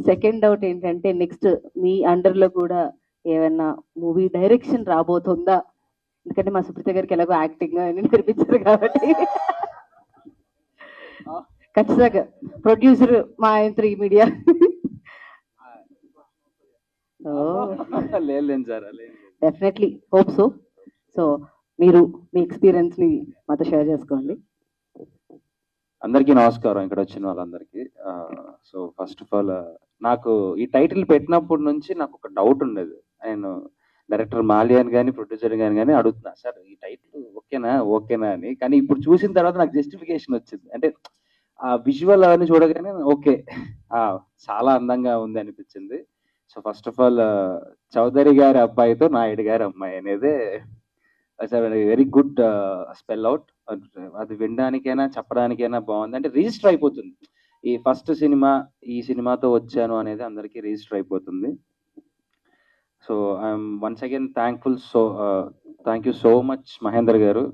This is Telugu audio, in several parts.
సెకండ్ డౌట్ ఏంటంటే నెక్స్ట్ మీ అండర్లో కూడా ఏమన్నా మూవీ డైరెక్షన్ రాబోతుందా? ఎందుకంటే మా సుప్రీత గారికి ఎలాగో యాక్టింగ్ అని నేర్పించారు కాబట్టి ఖచ్చితంగా ప్రొడ్యూసర్ మా త్రీ మీడియా. లేదు sir, definitely hope so. So మీరు మీ ఎక్స్పీరియన్స్ ని మాతో షేర్ చేసుకోండి. అందరికీ నమస్కారం, ఇక్కడ వచ్చిన వాళ్ళందరికీ. సో ఫస్ట్ ఆఫ్ ఆల్, నాకు ఈ టైటిల్ పెట్టినప్పటి నుంచి నాకు ఒక డౌట్ ఉండేది. నేను డైరెక్టర్ మాల్యాన్ కానీ ప్రొడ్యూసర్ కానీ అడుగుతున్నా, సార్ ఈ టైటిల్ ఓకేనా ఓకేనా అని. కానీ ఇప్పుడు చూసిన తర్వాత నాకు జస్టిఫికేషన్ వచ్చింది. అంటే ఆ విజువల్ అవన్నీ చూడగానే ఓకే, చాలా అందంగా ఉంది అనిపించింది. So first of all, Chowdary గారి అబ్బాయితో నాయుడు గారి అమ్మాయి అనేది వెరీ గుడ్ స్పెల్ అవుట్. అది వినడానికైనా చెప్పడానికైనా బాగుంది. అంటే రిజిస్టర్ అయిపోతుంది. ఈ ఫస్ట్ సినిమా ఈ సినిమాతో వచ్చాను అనేది అందరికీ రిజిస్టర్ అయిపోతుంది. So I'm once again thankful. So thank you so much Mahender గారు.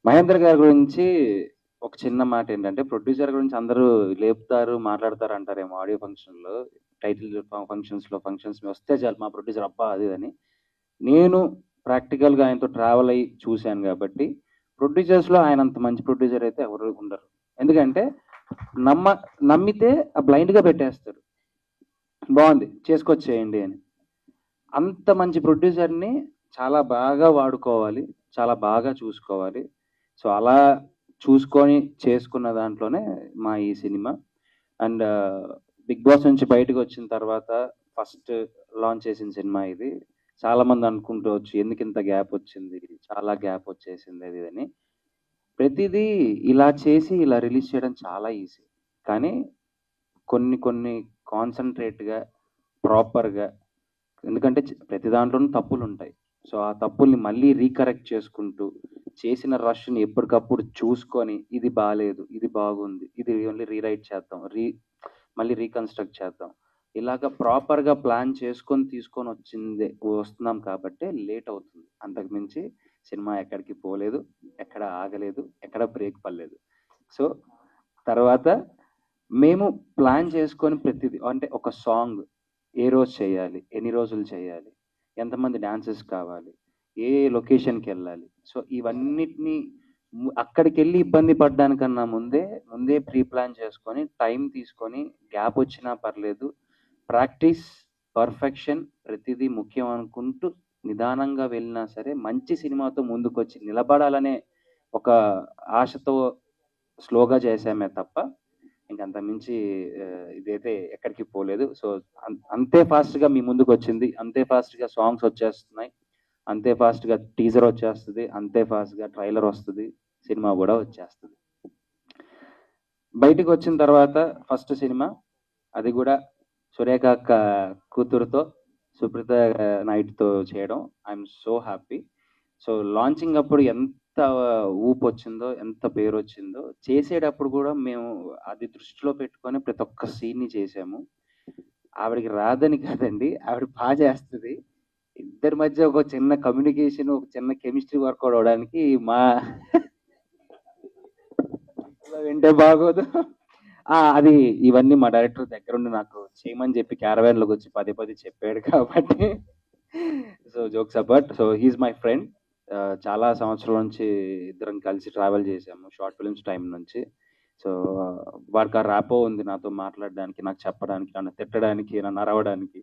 మహేందర్ గారి గురించి ఒక చిన్న మాట ఏంటంటే, ప్రొడ్యూసర్ గురించి అందరూ లేపుతారు మాట్లాడతారు అంటారేమో ఆడియో ఫంక్షన్లో, టైటిల్ ఫంక్షన్స్ వస్తే చాలు మా ప్రొడ్యూసర్ అబ్బా అది అని. నేను ప్రాక్టికల్గా ఆయనతో ట్రావెల్ అయ్యి చూశాను కాబట్టి, ప్రొడ్యూసర్స్లో ఆయన అంత మంచి ప్రొడ్యూసర్ అయితే ఎవరు ఉండరు. ఎందుకంటే నమ్మితే ఆ బ్లైండ్గా పెట్టేస్తారు, బాగుంది చేసుకొచ్చేయండి అని. అంత మంచి ప్రొడ్యూసర్ని చాలా బాగా వాడుకోవాలి, చాలా బాగా చూసుకోవాలి. సో అలా చూసుకొని చేసుకున్న దాంట్లోనే మా ఈ సినిమా. అండ్ బిగ్ బాస్ నుంచి బయటకు వచ్చిన తర్వాత ఫస్ట్ లాంచ్ చేసిన సినిమా ఇది. చాలా మంది అనుకుంటవచ్చు ఎందుకు ఇంత గ్యాప్ వచ్చింది, చాలా గ్యాప్ వచ్చేసింది అది అని. ప్రతిదీ ఇలా చేసి ఇలా రిలీజ్ చేయడం చాలా ఈజీ, కానీ కొన్ని కొన్ని కాన్సన్ట్రేట్గా ప్రాపర్గా, ఎందుకంటే ప్రతి దాంట్లోనూ తప్పులు ఉంటాయి. సో ఆ తప్పుల్ని మళ్ళీ రీకరెక్ట్ చేసుకుంటూ, చేసిన రష్ని ఎప్పటికప్పుడు చూసుకొని ఇది బాగాలేదు ఇది బాగుంది ఇది ఓన్లీ రీరైట్ చేద్దాం, మళ్ళీ రీకన్స్ట్రక్ట్ చేద్దాం, ఇలాగ ప్రాపర్గా ప్లాన్ చేసుకొని తీసుకొని వస్తున్నాం కాబట్టి లేట్ అవుతుంది. అంతకు మించి సినిమా ఎక్కడికి పోలేదు, ఎక్కడ ఆగలేదు, ఎక్కడ బ్రేక్ పడలేదు. సో తర్వాత మేము ప్లాన్ చేసుకొని ప్రతిదీ, అంటే ఒక సాంగ్ ఏ రోజు చేయాలి, ఎన్ని రోజులు చేయాలి, ఎంతమంది డాన్సెస్ కావాలి, ఏ లొకేషన్కి వెళ్ళాలి, సో ఇవన్నిటిని అక్కడికి వెళ్ళి ఇబ్బంది పడ్డానికన్నా ముందే ప్రీ ప్లాన్ చేసుకొని టైం తీసుకొని, గ్యాప్ వచ్చినా పర్లేదు, ప్రాక్టీస్, పర్ఫెక్షన్ ప్రతిదీ ముఖ్యం అనుకుంటూ నిదానంగా వెళ్ళినా సరే మంచి సినిమాతో ముందుకు వచ్చి నిలబడాలనే ఒక ఆశతో స్లోగా చేసామే తప్ప ఇంకంత మించి ఇదైతే ఎక్కడికి పోలేదు. సో అంతే ఫాస్ట్గా మీ ముందుకు వచ్చింది, అంతే ఫాస్ట్గా సాంగ్స్ వచ్చేస్తున్నాయి, అంతే ఫాస్ట్గా టీజర్ వచ్చేస్తుంది, అంతే ఫాస్ట్గా ట్రైలర్ వస్తుంది, సినిమా కూడా వచ్చేస్తుంది. బయటకు వచ్చిన తర్వాత ఫస్ట్ సినిమా, అది కూడా సురేఖ కూతురుతో, సుప్రీత నైట్తో చేయడం, I'm so happy. So launching అప్పుడు ఎంత ఊపు వచ్చిందో, ఎంత పేరు వచ్చిందో, చేసేటప్పుడు కూడా మేము అది దృష్టిలో పెట్టుకొని ప్రతి ఒక్క సీన్ని చేసాము. ఆవిడకి రాదని కాదండి, ఆవిడ బాగా చేస్తుంది. ఇద్దరి మధ్య ఒక చిన్న కమ్యూనికేషన్, ఒక చిన్న కెమిస్ట్రీ వర్కౌట్ అవడానికి మా వింటే బాగోదు. అది ఇవన్నీ మా డైరెక్టర్ దగ్గరుండి నాకు చేయమని చెప్పి క్యారవాన్లోకి వచ్చి పదే పదే చెప్పాడు కాబట్టి, so jokes about. So he's my friend. చాలా సంవత్సరాల నుంచి ఇద్దరం కలిసి ట్రావెల్ చేసాము, షార్ట్ ఫిల్మ్స్ టైం నుంచి. సో వాడికి ఆ ర్యాపో ఉంది నాతో మాట్లాడడానికి, నాకు చెప్పడానికి, నన్ను తిట్టడానికి, నన్ను అరవడానికి.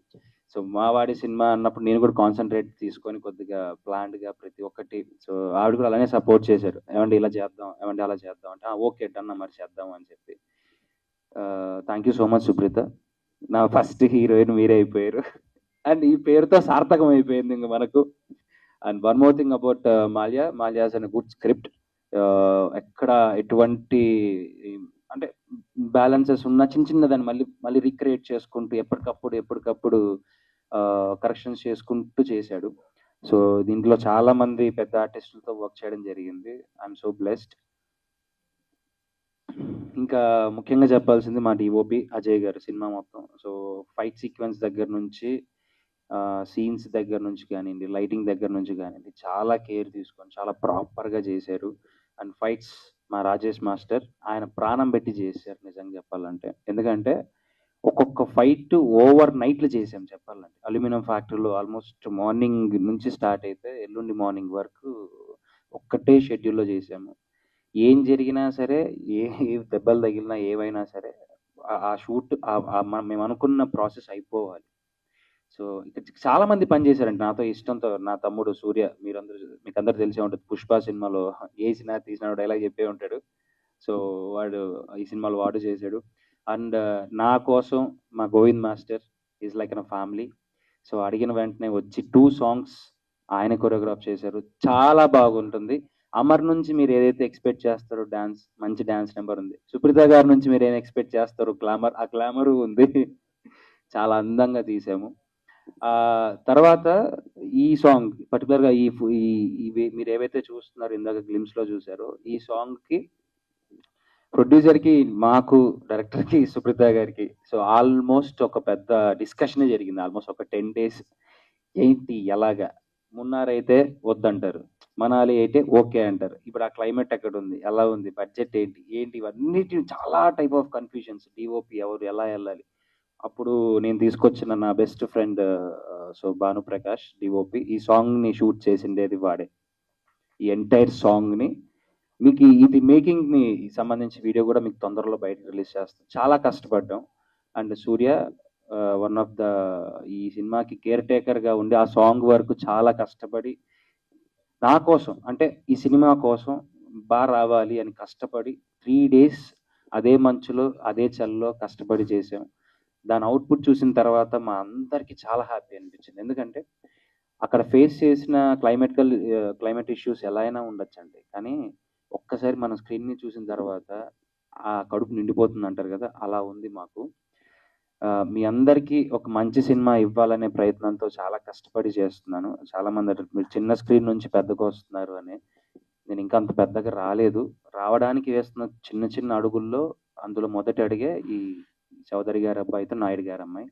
సో మా వాడి సినిమా అన్నప్పుడు నేను కూడా కాన్సన్ట్రేట్ తీసుకొని కొద్దిగా ప్లాన్డ్గా ప్రతి ఒక్కటి. సో ఆవిడ కూడా అలానే సపోర్ట్ చేశారు, ఏమంటే ఇలా చేద్దాం, ఏమంటే అలా చేద్దాం అంటే ఓకే డన్ మరి చేద్దాం అని చెప్పి. Thank you so much Supritha, నా ఫస్ట్ హీరోయిన్ మీరే అయిపోయారు. అండ్ ఈ పేరుతో సార్థకం అయిపోయింది ఇంక మనకు. And one more thing about Mallya an good script. ఎక్కడ ఎటువంటి అంటే బ్యాలెన్సెస్ ఉన్న చిన్న చిన్న దాన్ని మళ్ళీ మళ్ళీ రీక్రియేట్ చేసుకుంటూ ఎప్పటికప్పుడు కరెక్షన్స్ చేసుకుంటూ చేశాడు. సో దీంట్లో చాలా మంది పెద్ద ఆర్టిస్టులతో వర్క్ చేయడం జరిగింది, ఐఎమ్ సో బ్లెస్డ్. ఇంకా ముఖ్యంగా చెప్పాల్సింది మా డిఓపి అజయ్ గారు, సినిమా మొత్తం. సో ఫైట్ సీక్వెన్స్ దగ్గర నుంచి, సీన్స్ దగ్గర నుంచి కానివ్వండి, లైటింగ్ దగ్గర నుంచి కానివ్వండి, చాలా కేర్ తీసుకొని చాలా ప్రాపర్గా చేశారు. అండ్ ఫైట్స్ మా రాజేష్ మాస్టర్, ఆయన ప్రాణం పెట్టి చేశారు నిజంగా చెప్పాలంటే. ఎందుకంటే ఒక్కొక్క ఫైట్ ఓవర్ నైట్లు చేసాం చెప్పాలంటే. అల్యూమినియం ఫ్యాక్టరీలో ఆల్మోస్ట్ మార్నింగ్ నుంచి స్టార్ట్ అయితే ఎల్లుండి మార్నింగ్ వరకు ఒక్కటే షెడ్యూల్లో చేసాము. ఏం జరిగినా సరే, ఏ దెబ్బలు తగిలినా ఏవైనా సరే ఆ షూట్ మేము అనుకున్న ప్రాసెస్ అయిపోవాలి. సో ఇక్కడ చాలా మంది పని చేశారండి నాతో ఇష్టంతో. నా తమ్ముడు సూర్య, మీకు అందరు తెలిసే ఉంటుంది, పుష్ప సినిమాలో ఏసినా తీసిన డైలాగ్ చెప్పే ఉంటాడు. సో వాడు ఈ సినిమాలో వాడు చేశాడు. అండ్ నా కోసం మా Govind master is like an family. So అడిగిన వెంటనే వచ్చి 2 సాంగ్స్ ఆయన కొరియోగ్రాఫ్ చేశారు. చాలా బాగుంటుంది. అమర్ నుంచి మీరు ఏదైతే ఎక్స్పెక్ట్ చేస్తారో డాన్స్, మంచి డాన్స్ నెంబర్ ఉంది. సుప్రీత గారి నుంచి మీరు ఏం ఎక్స్పెక్ట్ చేస్తారో గ్లామర్, ఆ గ్లామర్ ఉంది. చాలా అందంగా తీసాము. తర్వాత ఈ సాంగ్ పర్టికులర్గా ఇవి మీరు ఏవైతే చూస్తున్నారో ఇందాక గ్లిమ్స్ లో చూసారో, ఈ సాంగ్ కి ప్రొడ్యూసర్ కి, మాకు డైరెక్టర్ కి, సుప్రీత గారికి సో ఆల్మోస్ట్ ఒక పెద్ద డిస్కషనే జరిగింది. ఆల్మోస్ట్ ఒక 10 days. ఏంటి ఎలాగా, మున్నార్ అయితే వద్దంటారు, మనాలి అయితే ఓకే అంటారు. ఇప్పుడు ఆ క్లైమేట్ ఎక్కడ ఉంది, ఎలా ఉంది, బడ్జెట్ ఏంటి ఏంటి ఇవన్నిటి చాలా టైప్ ఆఫ్ కన్ఫ్యూజన్స్. డిఓపి ఎవరు, ఎలా వెళ్ళాలి. అప్పుడు నేను తీసుకొచ్చిన నా best friend so Bhanuprakash DOP, ఈ సాంగ్ ని షూట్ చేసిండేది వాడే. ఈ ఎంటైర్ సాంగ్ ని మీకు ఇది మేకింగ్ ని సంబంధించి వీడియో కూడా మీకు తొందరలో బయట రిలీజ్ చేస్తాం. చాలా కష్టపడ్డాం. And Surya one of the ఈ సినిమాకి కేర్ టేకర్ గా ఉండి ఆ సాంగ్ వరకు చాలా కష్టపడి నా కోసం, అంటే ఈ సినిమా కోసం బాగా రావాలి అని కష్టపడి 3 days అదే మంచులో అదే చలిలో కష్టపడి చేసాం. దాని అవుట్పుట్ చూసిన తర్వాత మా అందరికీ చాలా హ్యాపీ అనిపించింది. ఎందుకంటే అక్కడ ఫేస్ చేసిన క్లైమేట్ ఇష్యూస్ ఎలా అయినా ఉండొచ్చండి, కానీ ఒక్కసారి మన స్క్రీన్ని చూసిన తర్వాత ఆ కడుపు నిండిపోతుంది అంటారు కదా, అలా ఉంది మాకు. మీ అందరికీ ఒక మంచి సినిమా ఇవ్వాలనే ప్రయత్నంతో చాలా కష్టపడి చేస్తున్నాను. చాలా మంది అంటారు మీరు చిన్న స్క్రీన్ నుంచి పెద్దగా వస్తున్నారు అని. నేను ఇంకా అంత పెద్దగా రాలేదు. రావడానికి వేస్తున్న చిన్న చిన్న అడుగుల్లో అందులో మొదటి అడిగే ఈ చౌదరి గారి అబ్బాయితో నాయుడు గారి అమ్మాయి.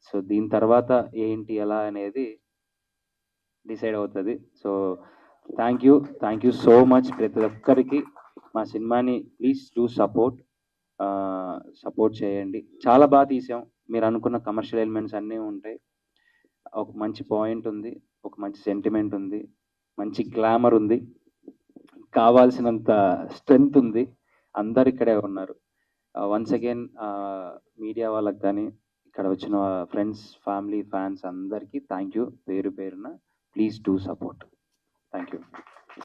సో దీని తర్వాత ఏంటి ఎలా అనేది డిసైడ్ అవుతుంది. So thank you so much ప్రతి ఒక్కరికి. మా సినిమాని ప్లీజ్ డూ సపోర్ట్ చేయండి. చాలా బాగా తీసాం. మీరు అనుకున్న కమర్షియల్ ఎలిమెంట్స్ అన్నీ ఉంటాయి. ఒక మంచి పాయింట్ ఉంది, ఒక మంచి సెంటిమెంట్ ఉంది, మంచి గ్లామర్ ఉంది, కావాల్సినంత స్ట్రెంగ్త్ ఉంది. అందరు ఇక్కడే ఉన్నారు. వన్స్ అగైన్ మీడియా వాళ్ళకి కానీ ఇక్కడ వచ్చిన ఫ్రెండ్స్, ఫ్యామిలీ, ఫ్యాన్స్ అందరికీ థ్యాంక్ యూ పేరు పేరున. Please do support. Thank you.